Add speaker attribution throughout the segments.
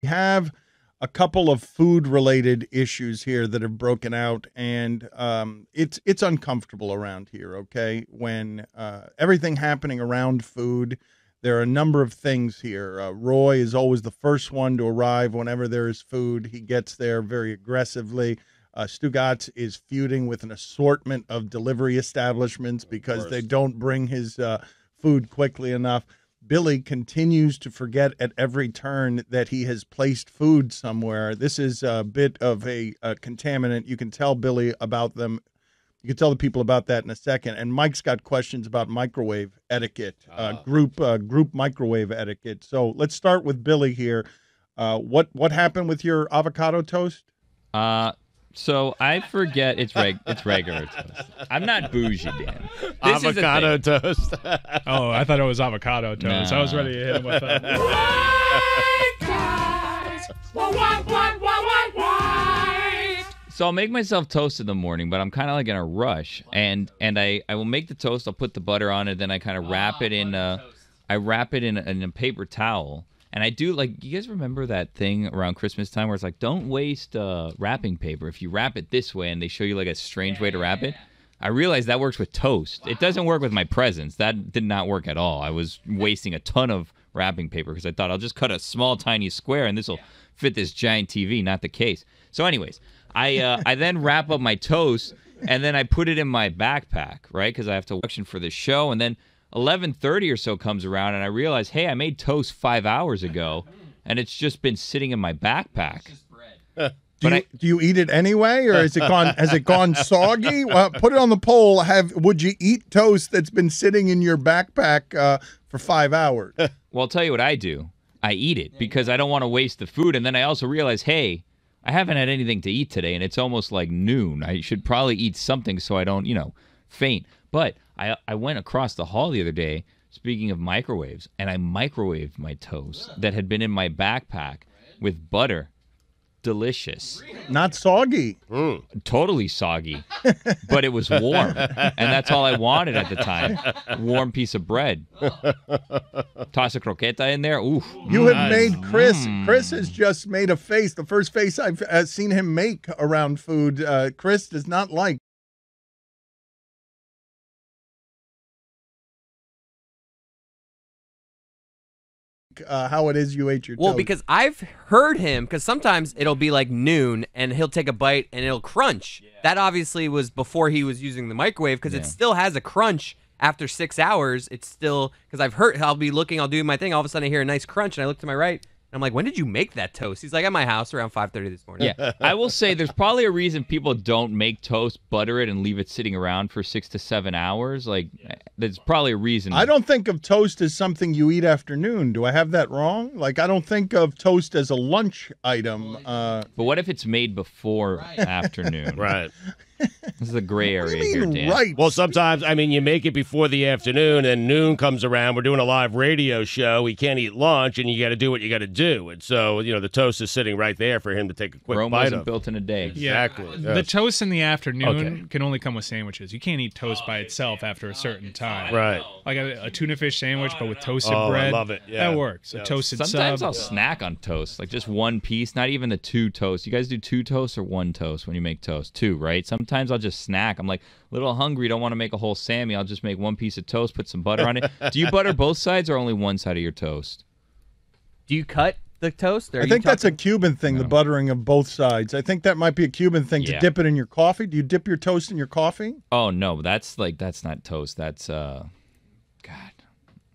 Speaker 1: We have a couple of food-related issues here that have broken out, and it's uncomfortable around here, okay? When everything happening around food, there are a number of things here. Roy is always the first one to arrive whenever there is food. He gets there very aggressively. Stugatz is feuding with an assortment of delivery establishments because they don't bring his food quickly enough. Billy continues to forget at every turn that he has placed food somewhere. This is a bit of a contaminant. You can tell Billy about them. You can tell the people about that in a second. And Mike's got questions about microwave etiquette, group microwave etiquette. So let's start with Billy here. What happened with your avocado toast?
Speaker 2: So I forget it's regular toast. I'm not bougie, Dan.
Speaker 3: Avocado toast.
Speaker 4: Oh, I thought it was avocado toast.
Speaker 2: No.
Speaker 4: I was ready to hit him with that.
Speaker 2: So I'll make myself toast in the morning, but I'm kind of like in a rush, and I will make the toast. I'll put the butter on it, then I kind of wrap it in a paper towel. And I do, like, you guys remember that thing around Christmas time where it's like, don't waste wrapping paper. If you wrap it this way and they show you, like, a strange way to wrap it, I realized that works with toast. It doesn't work with my presents. That did not work at all. I was wasting a ton of wrapping paper because I thought I'll just cut a small, tiny square and this will fit this giant TV. Not the case. So anyways, I then wrap up my toast and then I put it in my backpack, right, because I have to auction for the show. And then 11:30 or so comes around, and I realize, hey, I made toast 5 hours ago, and it's just been sitting in my backpack.
Speaker 1: Do you eat it anyway, or has it gone soggy? Put it on the poll. Would you eat toast that's been sitting in your backpack for 5 hours?
Speaker 2: Well, I'll tell you what I do. I eat it because I don't want to waste the food, and then I also realize, hey, I haven't had anything to eat today, and it's almost like noon. I should probably eat something so I don't, faint. But I went across the hall the other day, speaking of microwaves, and I microwaved my toast that had been in my backpack with butter. Delicious.
Speaker 1: Not soggy.
Speaker 2: Totally soggy, but it was warm, and that's all I wanted at the time. Warm piece of bread. Toss a croqueta in there. Ooh.
Speaker 1: You have made Chris. Chris has just made a face. The first face I've seen him make around food. Chris does not like how it is you ate your toast.
Speaker 5: Well, because I've heard him, because sometimes it'll be like noon and he'll take a bite and it'll crunch. Yeah. That obviously was before he was using the microwave, because it still has a crunch after 6 hours. It's still, because I've heard, I'll be looking, I'll do my thing, all of a sudden I hear a nice crunch and I look to my right. I'm like, when did you make that toast? He's like, at my house around 5:30 this morning.
Speaker 2: Yeah, I will say there's probably a reason people don't make toast, butter it, and leave it sitting around for 6 to 7 hours. Like, there's probably a reason.
Speaker 1: I don't think of toast as something you eat afternoon. Do I have that wrong? Like, I don't think of toast as a lunch item.
Speaker 2: But what if it's made before afternoon?
Speaker 3: Right.
Speaker 2: This is a gray area here, Dan.
Speaker 1: Right.
Speaker 3: Well, sometimes, you make it before the afternoon, and noon comes around. We're doing a live radio show. We can't eat lunch, and you got to do what you got to do. And so, the toast is sitting right there for him to take a quick
Speaker 2: Rome
Speaker 3: bite
Speaker 2: wasn't
Speaker 3: of.
Speaker 2: built in a day.
Speaker 3: Exactly.
Speaker 4: Yeah. The toast in the afternoon can only come with sandwiches. You can't eat toast by
Speaker 3: yeah.
Speaker 4: itself after a certain time.
Speaker 3: Right.
Speaker 4: Like a tuna fish sandwich, but with toasted
Speaker 3: Oh,
Speaker 4: bread.
Speaker 3: I love it. Yeah.
Speaker 4: That works. A toasted
Speaker 2: Sometimes
Speaker 4: sub.
Speaker 2: I'll snack on toast, like just one piece, not even the two toasts. You guys do two toasts or one toast when you make toast? Two, right? Sometimes I'll just snack. I'm like a little hungry, don't want to make a whole Sammy. I'll just make one piece of toast, put some butter on it. Do you butter both sides or only one side of your toast?
Speaker 5: Do you cut the toast?
Speaker 1: I think that's a Cuban thing, the buttering of both sides. I think that might be a Cuban thing to dip it in your coffee. Do you dip your toast in your coffee?
Speaker 2: Oh, no, that's not toast. That's, God,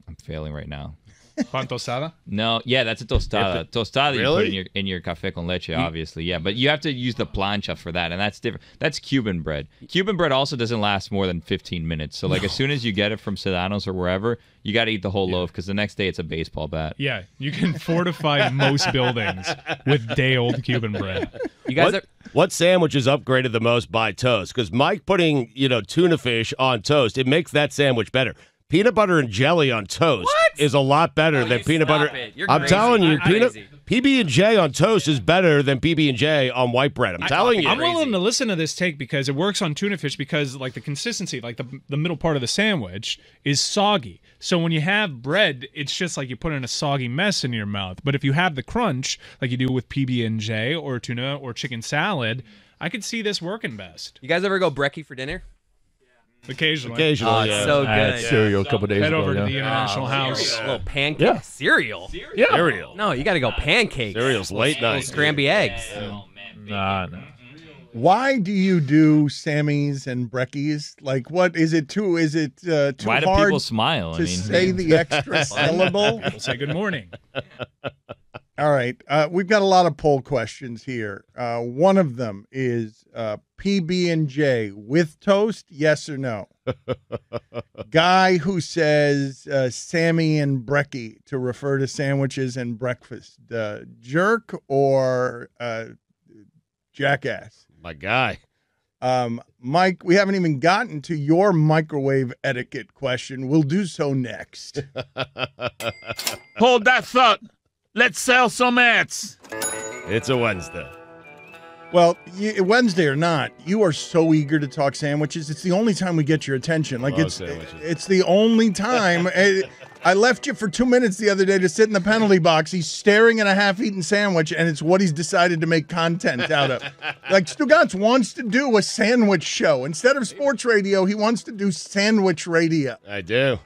Speaker 2: I'm failing right now.
Speaker 4: Pan tostada?
Speaker 2: No, yeah, that's a tostada. Tostada
Speaker 3: Really?
Speaker 2: you put in your café con leche, obviously, yeah. But you have to use the plancha for that, and that's different. That's Cuban bread. Cuban bread also doesn't last more than 15 minutes. So, as soon as you get it from Sedano's or wherever, you got to eat the whole loaf because the next day it's a baseball bat.
Speaker 4: Yeah, you can fortify most buildings with day-old Cuban bread.
Speaker 5: You guys
Speaker 3: What sandwich is upgraded the most by toast? Because Mike putting, tuna fish on toast, it makes that sandwich better. Peanut butter and jelly on toast is a lot better than peanut butter.
Speaker 5: You're
Speaker 3: I'm
Speaker 5: crazy.
Speaker 3: telling you,
Speaker 5: I'm crazy.
Speaker 3: PB&J on toast is better than PB&J on white bread. I'm telling you.
Speaker 4: I'm willing to listen to this take because it works on tuna fish because like the consistency, like the middle part of the sandwich is soggy. So when you have bread, it's just like you put in a soggy mess in your mouth. But if you have the crunch, like you do with PB&J or tuna or chicken salad, I could see this working best.
Speaker 5: You guys ever go brekkie for dinner?
Speaker 4: Occasionally.
Speaker 3: Occasionally,
Speaker 5: It's
Speaker 3: yeah.
Speaker 5: so
Speaker 6: I had
Speaker 5: good.
Speaker 6: cereal a couple days
Speaker 4: Head
Speaker 6: ago.
Speaker 4: over to
Speaker 6: yeah.
Speaker 4: the International House.
Speaker 5: A little pancake
Speaker 6: Yeah.
Speaker 5: cereal.
Speaker 6: Yeah.
Speaker 3: Cereal.
Speaker 5: No, you got to go pancakes.
Speaker 3: Cereal's late
Speaker 5: Little
Speaker 3: night.
Speaker 5: scramby eggs.
Speaker 6: Nah.
Speaker 1: Why do you do Sammys and Breckies? Like, what is it too? Is it too
Speaker 2: Why do
Speaker 1: hard
Speaker 2: people smile?
Speaker 1: to say the extra syllable?
Speaker 4: We'll say good morning.
Speaker 1: All right. We've got a lot of poll questions here. One of them is PB&J with toast, yes or no? Guy who says Sammy and Brekkie to refer to sandwiches and breakfast. Jerk or jackass?
Speaker 3: My guy.
Speaker 1: Mike, we haven't even gotten to your microwave etiquette question. We'll do so next.
Speaker 7: Hold that thought. Let's sell some ads.
Speaker 3: It's a Wednesday.
Speaker 1: Well, Wednesday or not, you are so eager to talk sandwiches. It's the only time we get your attention. Like
Speaker 3: Love
Speaker 1: it's
Speaker 3: sandwiches.
Speaker 1: it's the only time. I left you for 2 minutes the other day to sit in the penalty box. He's staring at a half-eaten sandwich, and it's what he's decided to make content out of. Like Stugotz wants to do a sandwich show instead of sports radio. He wants to do sandwich radio.
Speaker 3: I do.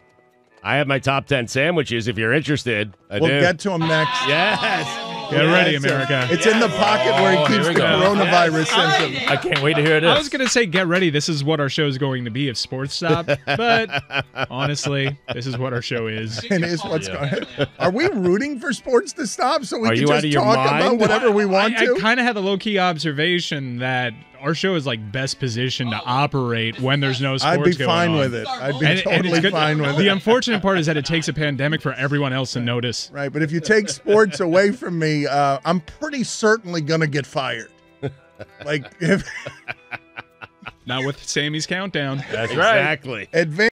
Speaker 3: I have my top 10 sandwiches if you're interested. I
Speaker 1: We'll
Speaker 3: do.
Speaker 1: get to him next.
Speaker 3: Yes.
Speaker 4: Get ready, America.
Speaker 1: It's in the pocket where he keeps
Speaker 6: we
Speaker 1: the
Speaker 6: go.
Speaker 1: coronavirus symptom.
Speaker 6: I can't wait to hear this.
Speaker 4: I was going to say, get ready. This is what our show is going to be if sports stop. But honestly, this is what our show is.
Speaker 1: And is what's going on. Are we rooting for sports to stop so we
Speaker 3: Are
Speaker 1: can
Speaker 3: you out
Speaker 1: just
Speaker 3: of your
Speaker 1: talk
Speaker 3: mind?
Speaker 1: about whatever we want
Speaker 4: I
Speaker 1: to?
Speaker 4: kind of had the low-key observation that our show is like best positioned to operate when there's no sports
Speaker 1: I'd be
Speaker 4: going
Speaker 1: fine
Speaker 4: on.
Speaker 1: with it. I'd be
Speaker 4: And it's
Speaker 1: totally
Speaker 4: good-
Speaker 1: fine with
Speaker 4: The
Speaker 1: it.
Speaker 4: unfortunate part is that it takes a pandemic for everyone else to notice.
Speaker 1: Right, but if you take sports away from me, I'm pretty certainly going to get fired. Like, if
Speaker 4: Not with Sammy's countdown.
Speaker 6: That's right.
Speaker 3: Exactly.
Speaker 1: advance.